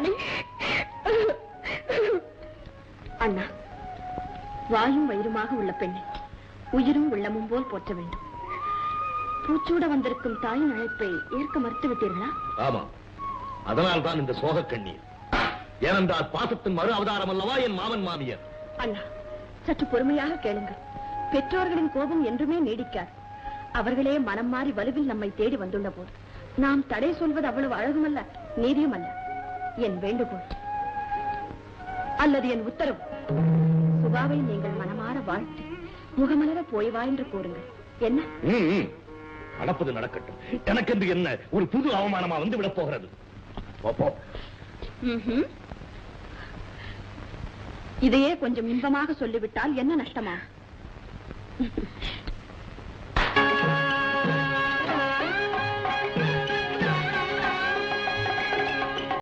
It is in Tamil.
ராணி. அண்ணா, வாயும் வயிறுமாக உள்ள பெண்ணை உயிரும் உள்ளமும் போல் போற்ற வேண்டும். பூச்சூட வந்திருக்கும் தாயின் அழைப்பை ஏற்க மறுத்து விட்டீர்களா? ஆமா, அதனால் தான் இந்த சோக கண்ணீர். ஏனென்றால் பாசத்தின் மறு அவதாரம் அல்லவா என் மாமன் மாமியார். அண்ணா, சற்று பொறுமையாக கேளுங்கள். பெற்றோர்களின் கோபம் என்றுமே நீடிக்காது. அவர்களே மனம் மாறி வலுவில் நம்மை தேடி வந்துள்ள போது நாம் தடை சொல்வது அவ்வளவு அழகுமல்ல, நீதியும் அல்ல. என் வேண்டுகோள் அல்லது என் உத்தரவு, சுபாவை நீங்கள் மனமாற வாழ்த்து முகமலர போய் வா என்று கூறுங்கள். என்ன? நடப்பது நடக்கட்டும். எனக்கென்று என்ன ஒரு புது அவமானமா வந்து விட போகிறது? இதையே கொஞ்சம் இன்பமாக சொல்லிவிட்டால் என்ன நஷ்டமா?